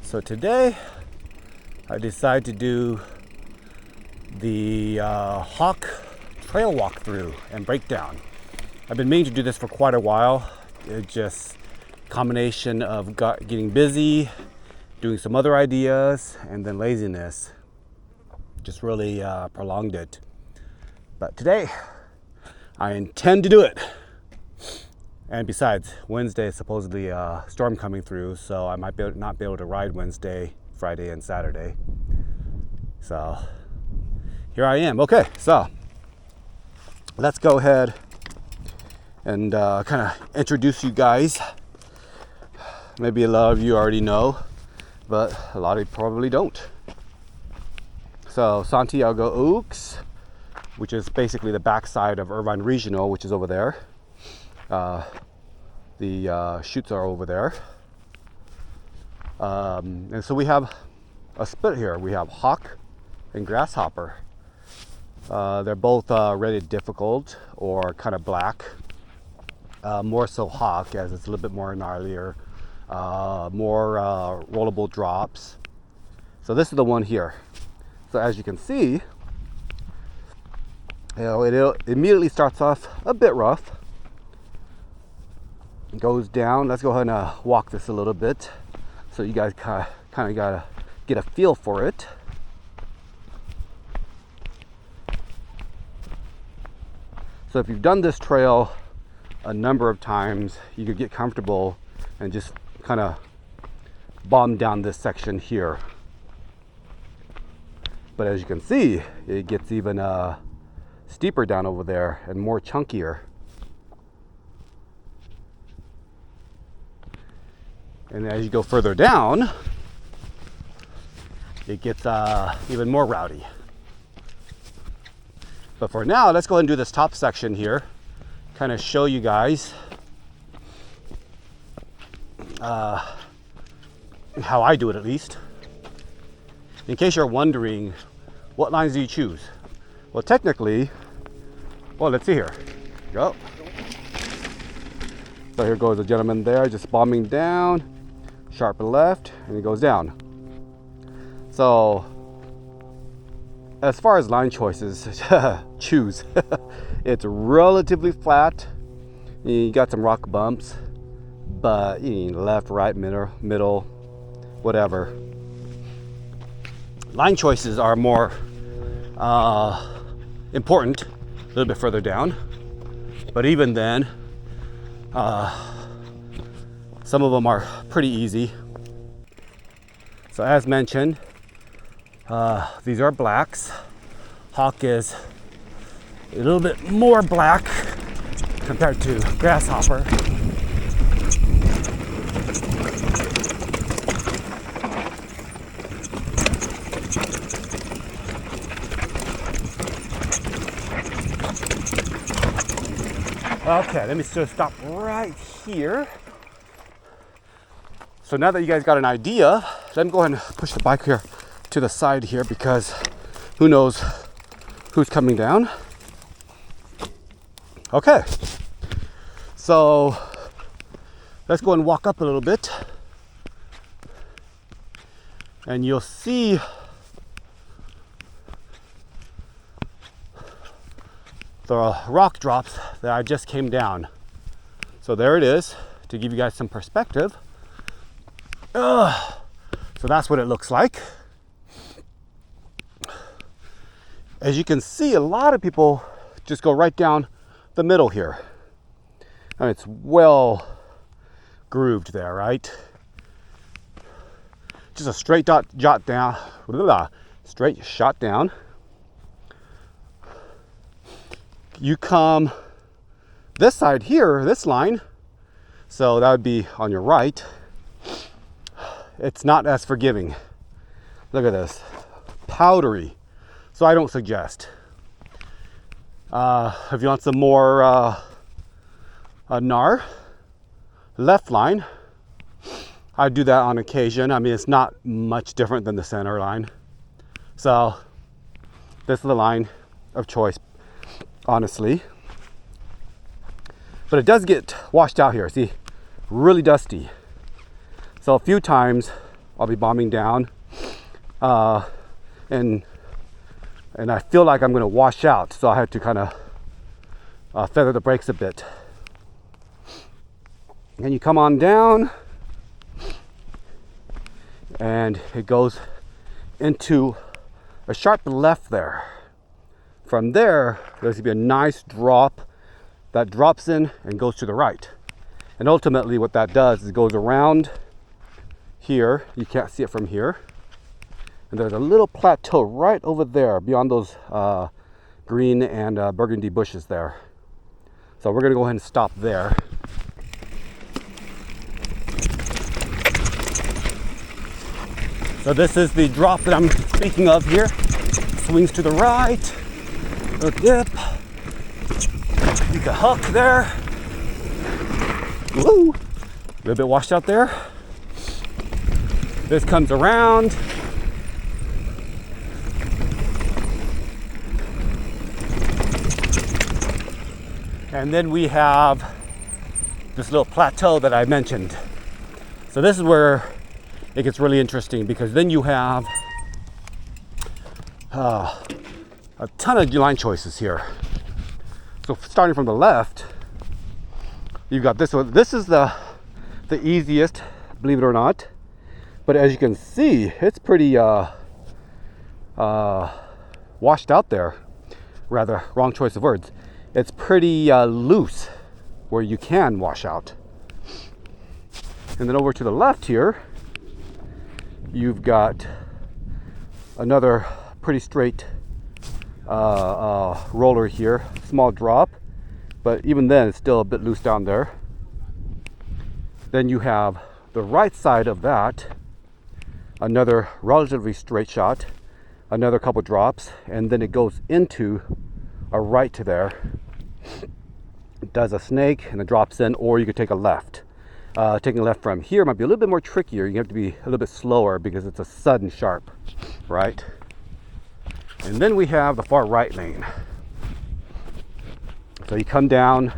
So today I decided to do the Hawk trail walkthrough and breakdown. I've been meaning to do this for quite a while. It's just a combination of getting busy, doing some other ideas, and then laziness just really prolonged it. But today I intend to do it. And besides, Wednesday is supposedly a storm coming through, so I might not be able to ride Wednesday, Friday, and Saturday. So here I am. Okay, so let's go ahead and kind of introduce you guys. Maybe a lot of you already know, but a lot of you probably don't. So Santiago Oaks, which is basically the backside of Irvine Regional, which is over there. The chutes are over there. And so we have a split here. We have Hawk and Grasshopper. They're both rated difficult or kind of black. More so Hawk, as it's a little bit more gnarlier, more rollable drops. So this is the one here. So as you can see, it immediately starts off a bit rough. Goes down. Let's go ahead and walk this a little bit so you guys kind of gotta get a feel for it. So if you've done this trail a number of times, you could get comfortable and just kind of bomb down this section here. But as you can see, it gets even steeper down over there and more chunkier. And as you go further down, it gets even more rowdy. But for now, let's go ahead and do this top section here, kind of show you guys how I do it, at least. In case you're wondering, what lines do you choose? Well, technically, let's see here. Go. So here goes a gentleman there, just bombing down, sharp left, and he goes down. So as far as line choices, choose. It's relatively flat. You got some rock bumps, but you know, left, right, middle, whatever. Line choices are more important a little bit further down, but even then, some of them are pretty easy. So as mentioned, these are blacks. Hawk is a little bit more black compared to Grasshopper. Okay, let me just stop right here. So now that you guys got an idea, let me go ahead and push the bike here to the side here, because who knows who's coming down. Okay, so let's go and walk up a little bit, and you'll see the rock drops that I just came down. So there it is, to give you guys some perspective. So that's what it looks like. As you can see, a lot of people just go right down the middle here. And it's well grooved there, right? Just a straight shot down. You come this side here, this line, so that would be on your right. It's not as forgiving. Look at this, powdery. So I don't suggest. If you want some more gnar, left line, I do that on occasion. I mean, it's not much different than the center line. So this is the line of choice, honestly. But it does get washed out here, see? Really dusty. So a few times I'll be bombing down, and I feel like I'm going to wash out, so I had to kind of feather the brakes a bit. And you come on down, and it goes into a sharp left there. From there, there's going to be a nice drop that drops in and goes to the right. And ultimately what that does is it goes around here. You can't see it from here. And there's a little plateau right over there beyond those green and burgundy bushes there. So we're going to go ahead and stop there. So this is the drop that I'm speaking of here. Swings to the right, a dip. You can hook there. Woo! A little bit washed out there. This comes around. And then we have this little plateau that I mentioned. So this is where it gets really interesting, because then you have a ton of line choices here. So starting from the left, you've got this one. This is the easiest, believe it or not. But as you can see, it's pretty washed out there. Rather, wrong choice of words. It's pretty loose where you can wash out. And then over to the left here, you've got another pretty straight roller here, small drop, but even then it's still a bit loose down there. Then you have the right side of that, another relatively straight shot, another couple drops, and then it goes into a right to there. It does a snake and it drops in, or you could take a left. Taking a left from here might be a little bit more trickier. You have to be a little bit slower because it's a sudden sharp, right? And then we have the far right lane. So you come down,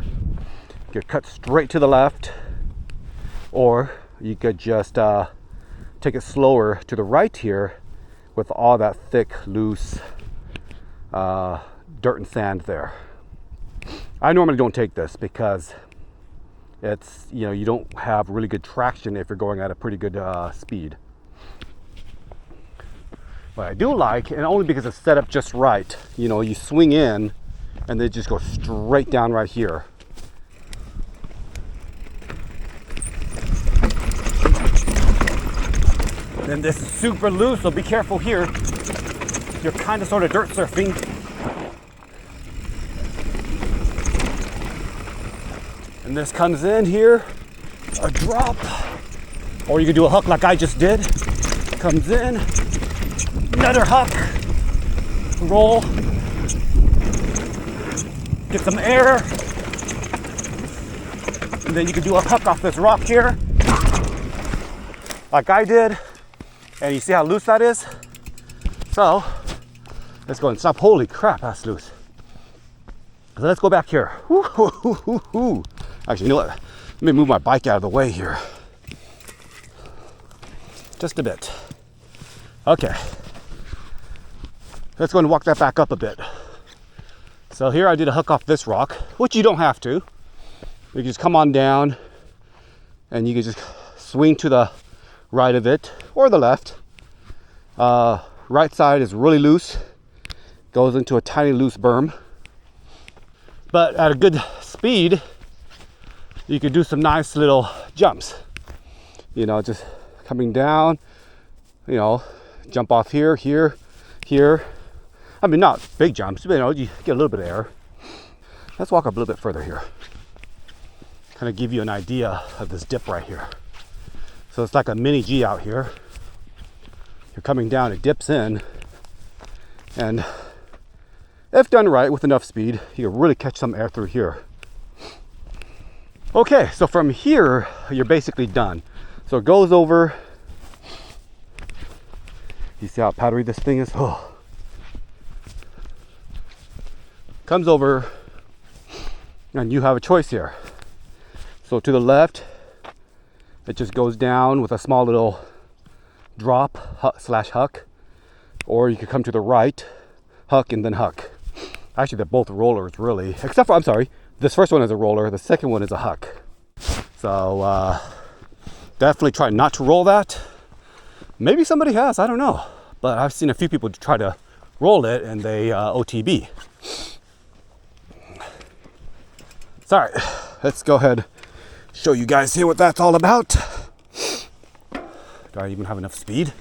you cut straight to the left, or you could just take it slower to the right here with all that thick, loose dirt and sand there. I normally don't take this because it's, you don't have really good traction if you're going at a pretty good speed. What I do like, and only because it's set up just right, you swing in and they just go straight down right here. Then this is super loose, so be careful here. You're kind of sort of dirt surfing. And this comes in here, a drop, or you can do a hook like I just did. Comes in, another hook, roll, get some air, and then you can do a hook off this rock here, like I did, and you see how loose that is? So, let's go and stop. Holy crap, that's loose. So let's go back here. Woo-hoo-hoo-hoo-hoo. Actually, you know what? Let me move my bike out of the way here. Just a bit. Okay. Let's go and walk that back up a bit. So here I did a hook off this rock, which you don't have to. You can just come on down and you can just swing to the right of it or the left. Right side is really loose. Goes into a tiny loose berm. But at a good speed, you could do some nice little jumps. Just coming down, jump off here, here, here. I mean, not big jumps, but you get a little bit of air. Let's walk up a little bit further here. Kind of give you an idea of this dip right here. So it's like a mini G out here. You're coming down, it dips in, and if done right with enough speed, you can really catch some air through here. Okay, so from here, you're basically done. So it goes over. You see how powdery this thing is? Oh. Comes over, and you have a choice here. So to the left, it just goes down with a small little drop slash huck, or you could come to the right, huck and then huck. Actually, they're both rollers, really. Except for, I'm sorry, this first one is a roller, the second one is a huck. So definitely try not to roll that. Maybe somebody has, I don't know. But I've seen a few people try to roll it and they OTB. Sorry, let's go ahead, show you guys here what that's all about. Do I even have enough speed?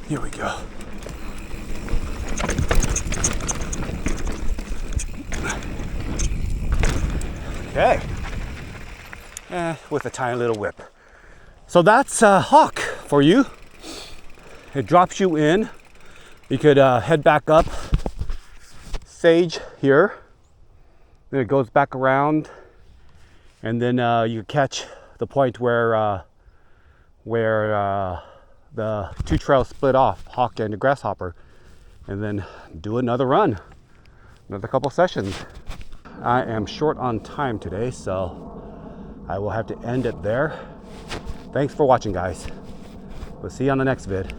Here we go. Okay. With a tiny little whip. So that's a hawk for you. It drops you in. You could head back up Sage here. Then it goes back around, and then you catch the point where the two trails split off, Hawk and the Grasshopper, and then do another run, another couple sessions. I am short on time today, so I will have to end it there. Thanks for watching, guys. We'll see you on the next vid.